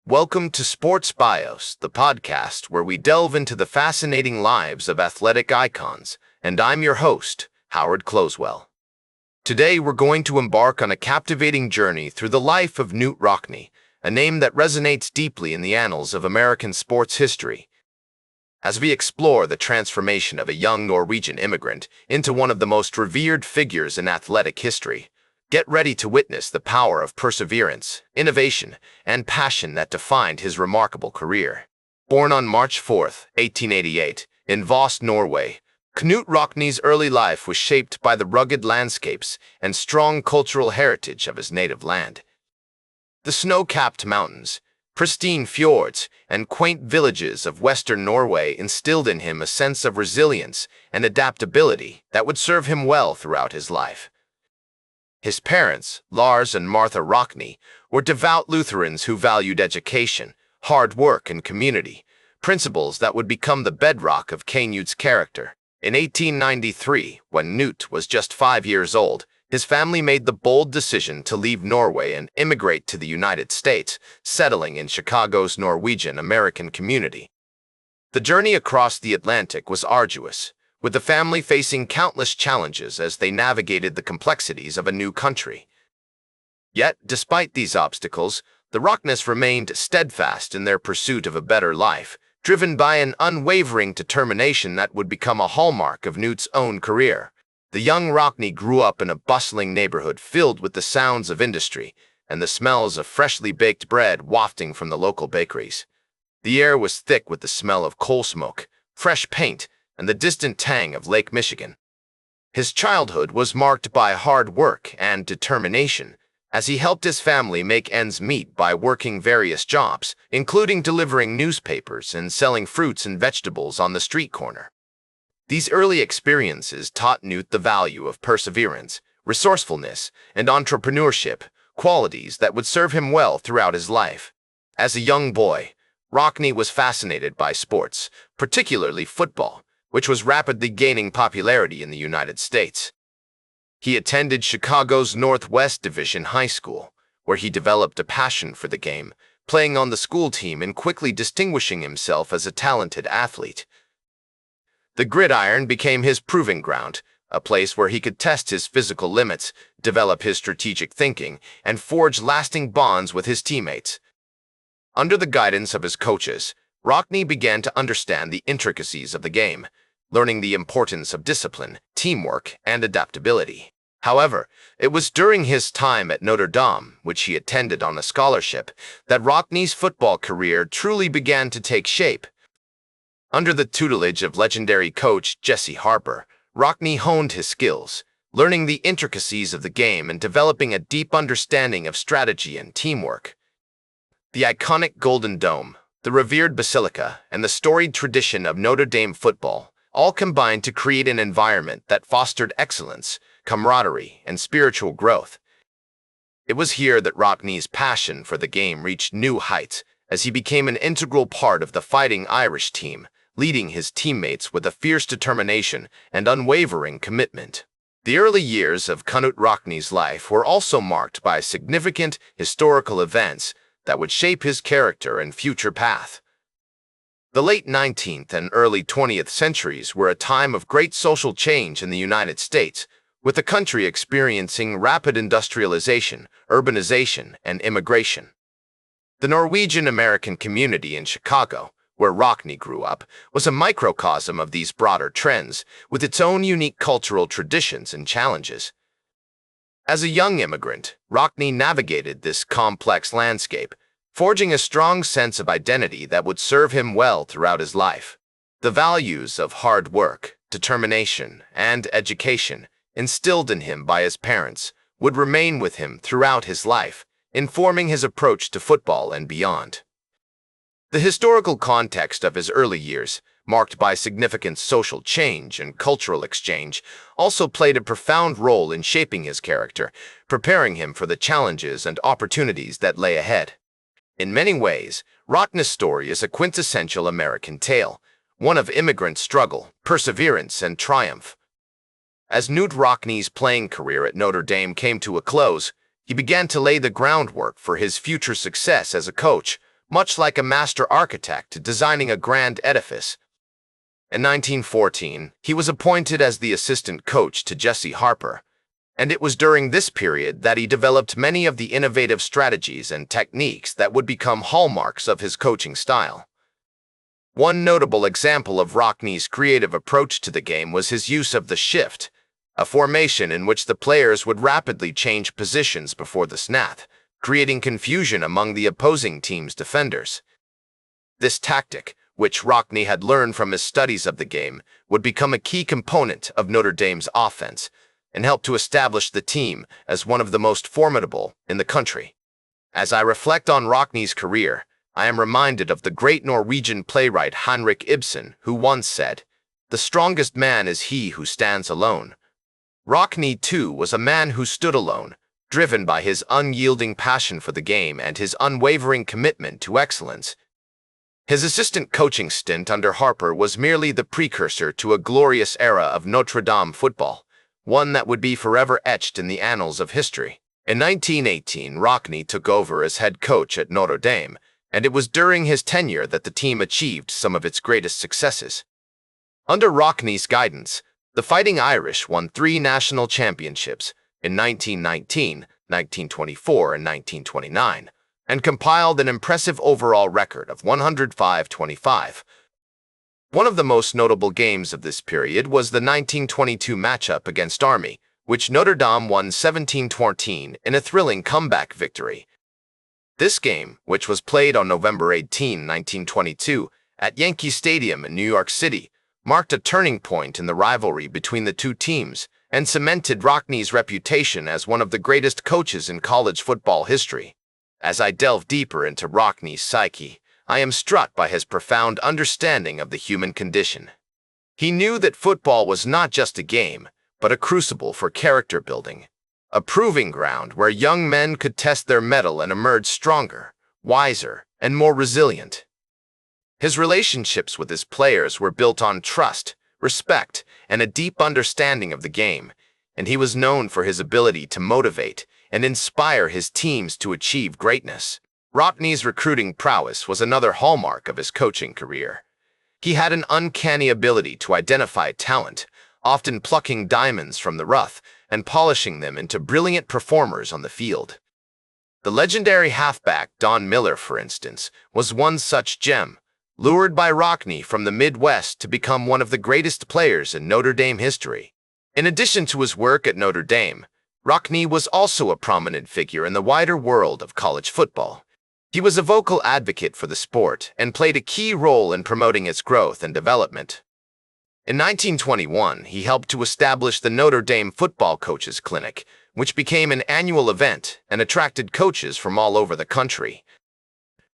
Welcome to Sports Bios, the podcast where we delve into the fascinating lives of athletic icons, and I'm your host, Howard Closewell. Today we're going to embark on a captivating journey through the life of Knute Rockne, a name that resonates deeply in the annals of American sports history. As we explore the transformation of a young Norwegian immigrant into one of the most revered figures in athletic history, get ready to witness the power of perseverance, innovation, and passion that defined his remarkable career. Born on March 4, 1888, in Voss, Norway, Knute Rockne's early life was shaped by the rugged landscapes and strong cultural heritage of his native land. The snow-capped mountains, pristine fjords, and quaint villages of western Norway instilled in him a sense of resilience and adaptability that would serve him well throughout his life. His parents, Lars and Martha Rockne, were devout Lutherans who valued education, hard work, and community, principles that would become the bedrock of Knute's character. In 1893, when Knute was just 5 years old, his family made the bold decision to leave Norway and immigrate to the United States, settling in Chicago's Norwegian-American community. The journey across the Atlantic was arduous, with the family facing countless challenges as they navigated the complexities of a new country. Yet, despite these obstacles, the Rocknes remained steadfast in their pursuit of a better life, driven by an unwavering determination that would become a hallmark of Knute's own career. The young Rockne grew up in a bustling neighborhood filled with the sounds of industry and the smells of freshly baked bread wafting from the local bakeries. The air was thick with the smell of coal smoke, fresh paint, and the distant tang of Lake Michigan. His childhood was marked by hard work and determination, as he helped his family make ends meet by working various jobs, including delivering newspapers and selling fruits and vegetables on the street corner. These early experiences taught Knute the value of perseverance, resourcefulness, and entrepreneurship, qualities that would serve him well throughout his life. As a young boy, Rockne was fascinated by sports, particularly football, which was rapidly gaining popularity in the United States. He attended Chicago's Northwest Division High School, where he developed a passion for the game, playing on the school team and quickly distinguishing himself as a talented athlete. The gridiron became his proving ground, a place where he could test his physical limits, develop his strategic thinking, and forge lasting bonds with his teammates. Under the guidance of his coaches, Rockne began to understand the intricacies of the game, learning the importance of discipline, teamwork, and adaptability. However, it was during his time at Notre Dame, which he attended on a scholarship, that Rockne's football career truly began to take shape. Under the tutelage of legendary coach Jesse Harper, Rockne honed his skills, learning the intricacies of the game and developing a deep understanding of strategy and teamwork. The iconic Golden Dome, the revered Basilica, and the storied tradition of Notre Dame football all combined to create an environment that fostered excellence, camaraderie, and spiritual growth. It was here that Rockne's passion for the game reached new heights as he became an integral part of the Fighting Irish team, leading his teammates with a fierce determination and unwavering commitment. The early years of Knute Rockne's life were also marked by significant historical events that would shape his character and future path. The late 19th and early 20th centuries were a time of great social change in the United States, with the country experiencing rapid industrialization, urbanization, and immigration. The Norwegian-American community in Chicago, where Rockne grew up, was a microcosm of these broader trends, with its own unique cultural traditions and challenges. As a young immigrant, Rockne navigated this complex landscape, forging a strong sense of identity that would serve him well throughout his life. The values of hard work, determination, and education, instilled in him by his parents, would remain with him throughout his life, informing his approach to football and beyond. The historical context of his early years, marked by significant social change and cultural exchange, also played a profound role in shaping his character, preparing him for the challenges and opportunities that lay ahead. In many ways, Rockne's story is a quintessential American tale, one of immigrant struggle, perseverance, and triumph. As Knute Rockne's playing career at Notre Dame came to a close, he began to lay the groundwork for his future success as a coach, much like a master architect designing a grand edifice. In 1914, he was appointed as the assistant coach to Jesse Harper, and it was during this period that he developed many of the innovative strategies and techniques that would become hallmarks of his coaching style. One notable example of Rockne's creative approach to the game was his use of the shift, a formation in which the players would rapidly change positions before the snap, creating confusion among the opposing team's defenders. This tactic, which Rockne had learned from his studies of the game, would become a key component of Notre Dame's offense and help to establish the team as one of the most formidable in the country. As I reflect on Rockne's career, I am reminded of the great Norwegian playwright Henrik Ibsen, who once said, "The strongest man is he who stands alone." Rockne, too, was a man who stood alone, driven by his unyielding passion for the game and his unwavering commitment to excellence. His assistant coaching stint under Harper was merely the precursor to a glorious era of Notre Dame football, one that would be forever etched in the annals of history. In 1918, Rockne took over as head coach at Notre Dame, and it was during his tenure that the team achieved some of its greatest successes. Under Rockne's guidance, the Fighting Irish won 3 national championships in 1919, 1924, and 1929, and compiled an impressive overall record of 105-25. One of the most notable games of this period was the 1922 matchup against Army, which Notre Dame won 17-14 in a thrilling comeback victory. This game, which was played on November 18, 1922, at Yankee Stadium in New York City, marked a turning point in the rivalry between the two teams and cemented Rockne's reputation as one of the greatest coaches in college football history. As I delve deeper into Rockne's psyche, I am struck by his profound understanding of the human condition. He knew that football was not just a game, but a crucible for character building, a proving ground where young men could test their mettle and emerge stronger, wiser, and more resilient. His relationships with his players were built on trust, respect, and a deep understanding of the game, and he was known for his ability to motivate and inspire his teams to achieve greatness. Rockne's recruiting prowess was another hallmark of his coaching career. He had an uncanny ability to identify talent, often plucking diamonds from the rough and polishing them into brilliant performers on the field. The legendary halfback Don Miller, for instance, was one such gem, lured by Rockne from the Midwest to become one of the greatest players in Notre Dame history. In addition to his work at Notre Dame, Rockne was also a prominent figure in the wider world of college football. He was a vocal advocate for the sport and played a key role in promoting its growth and development. In 1921, he helped to establish the Notre Dame Football Coaches Clinic, which became an annual event and attracted coaches from all over the country.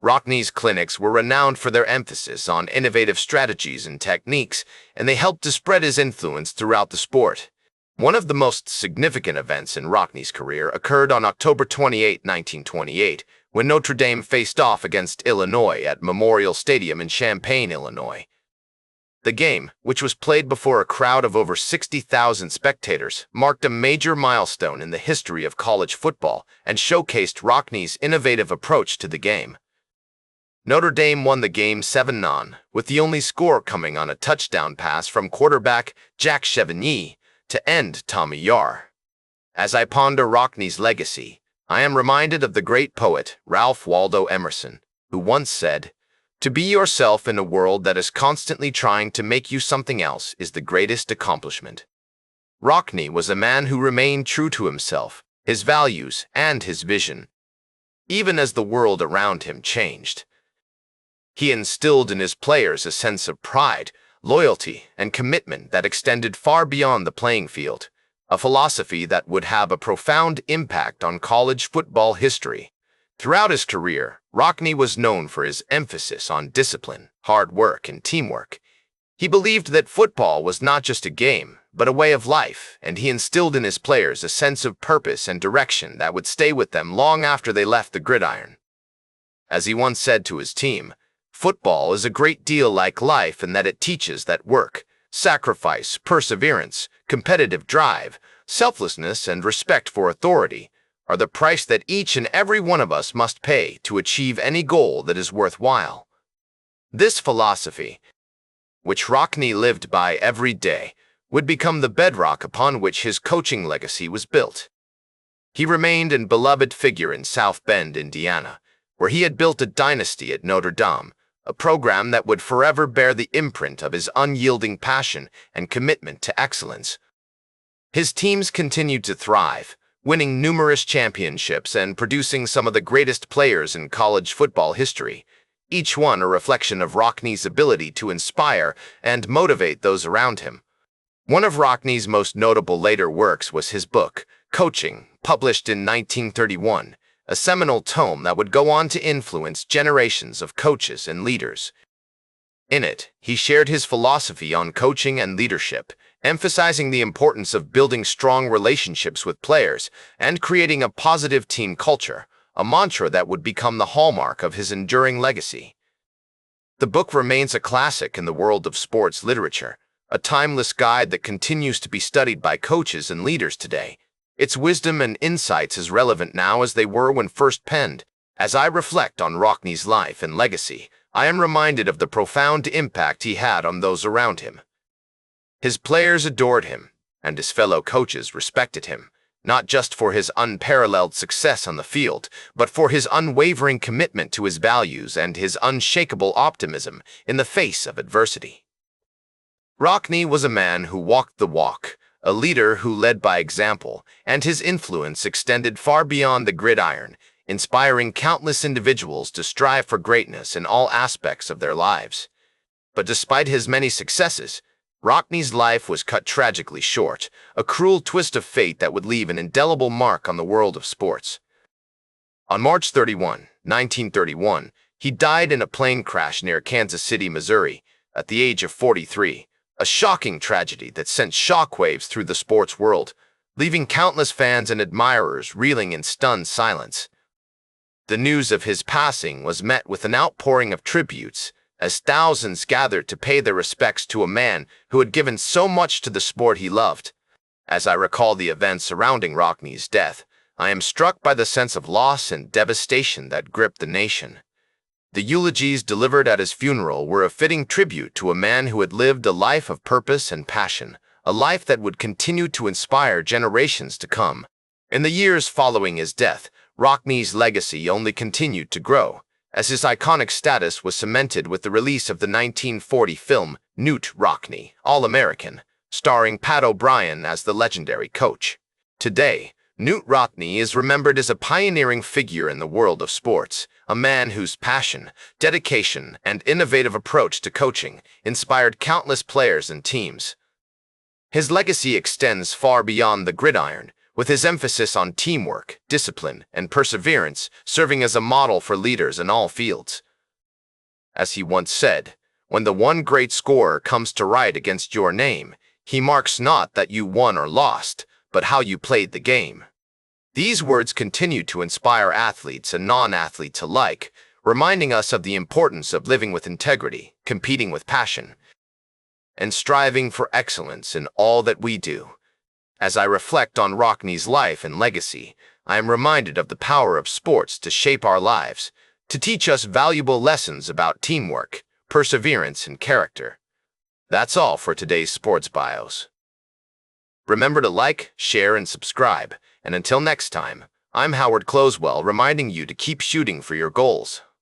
Rockne's clinics were renowned for their emphasis on innovative strategies and techniques, and they helped to spread his influence throughout the sport. One of the most significant events in Rockne's career occurred on October 28, 1928, when Notre Dame faced off against Illinois at Memorial Stadium in Champaign, Illinois. The game, which was played before a crowd of over 60,000 spectators, marked a major milestone in the history of college football and showcased Rockne's innovative approach to the game. Notre Dame won the game 7-0, with the only score coming on a touchdown pass from quarterback Jack Chevigny to end Tommy Yar. As I ponder Rockne's legacy, I am reminded of the great poet Ralph Waldo Emerson, who once said, "To be yourself in a world that is constantly trying to make you something else is the greatest accomplishment." Rockne was a man who remained true to himself, his values, and his vision, even as the world around him changed. He instilled in his players a sense of pride, loyalty, and commitment that extended far beyond the playing field, a philosophy that would have a profound impact on college football history. Throughout his career, Rockne was known for his emphasis on discipline, hard work, and teamwork. He believed that football was not just a game, but a way of life, and he instilled in his players a sense of purpose and direction that would stay with them long after they left the gridiron. As he once said to his team, "Football is a great deal like life in that it teaches that work, sacrifice, perseverance, competitive drive, selflessness, and respect for authority are the price that each and every one of us must pay to achieve any goal that is worthwhile. This philosophy, which Rockne lived by every day, would become the bedrock upon which his coaching legacy was built. He remained a beloved figure in South Bend, Indiana, where he had built a dynasty at Notre Dame, a program that would forever bear the imprint of his unyielding passion and commitment to excellence. His teams continued to thrive, winning numerous championships and producing some of the greatest players in college football history, each one a reflection of Rockne's ability to inspire and motivate those around him. One of Rockne's most notable later works was his book, Coaching, published in 1931, a seminal tome that would go on to influence generations of coaches and leaders. In it, he shared his philosophy on coaching and leadership, emphasizing the importance of building strong relationships with players and creating a positive team culture, a mantra that would become the hallmark of his enduring legacy. The book remains a classic in the world of sports literature, a timeless guide that continues to be studied by coaches and leaders today. Its wisdom and insights as relevant now as they were when first penned. As I reflect on Rockne's life and legacy, I am reminded of the profound impact he had on those around him. His players adored him, and his fellow coaches respected him, not just for his unparalleled success on the field, but for his unwavering commitment to his values and his unshakable optimism in the face of adversity. Rockne was a man who walked the walk, a leader who led by example, and his influence extended far beyond the gridiron, inspiring countless individuals to strive for greatness in all aspects of their lives. But despite his many successes, Rockne's life was cut tragically short, a cruel twist of fate that would leave an indelible mark on the world of sports. On March 31, 1931, he died in a plane crash near Kansas City, Missouri, at the age of 43, a shocking tragedy that sent shockwaves through the sports world, leaving countless fans and admirers reeling in stunned silence. The news of his passing was met with an outpouring of tributes, as thousands gathered to pay their respects to a man who had given so much to the sport he loved. As I recall the events surrounding Rockne's death, I am struck by the sense of loss and devastation that gripped the nation. The eulogies delivered at his funeral were a fitting tribute to a man who had lived a life of purpose and passion, a life that would continue to inspire generations to come. In the years following his death, Rockne's legacy only continued to grow, as his iconic status was cemented with the release of the 1940 film Knute Rockne, All-American, starring Pat O'Brien as the legendary coach. Today, Knute Rockne is remembered as a pioneering figure in the world of sports, a man whose passion, dedication, and innovative approach to coaching inspired countless players and teams. His legacy extends far beyond the gridiron, with his emphasis on teamwork, discipline, and perseverance serving as a model for leaders in all fields. As he once said, "When the one great scorer comes to write against your name, he marks not that you won or lost, but how you played the game." These words continue to inspire athletes and non-athletes alike, reminding us of the importance of living with integrity, competing with passion, and striving for excellence in all that we do. As I reflect on Rockne's life and legacy, I am reminded of the power of sports to shape our lives, to teach us valuable lessons about teamwork, perseverance, and character. That's all for today's Sports Bios. Remember to like, share, and subscribe. And until next time, I'm Howard Closewell, reminding you to keep shooting for your goals.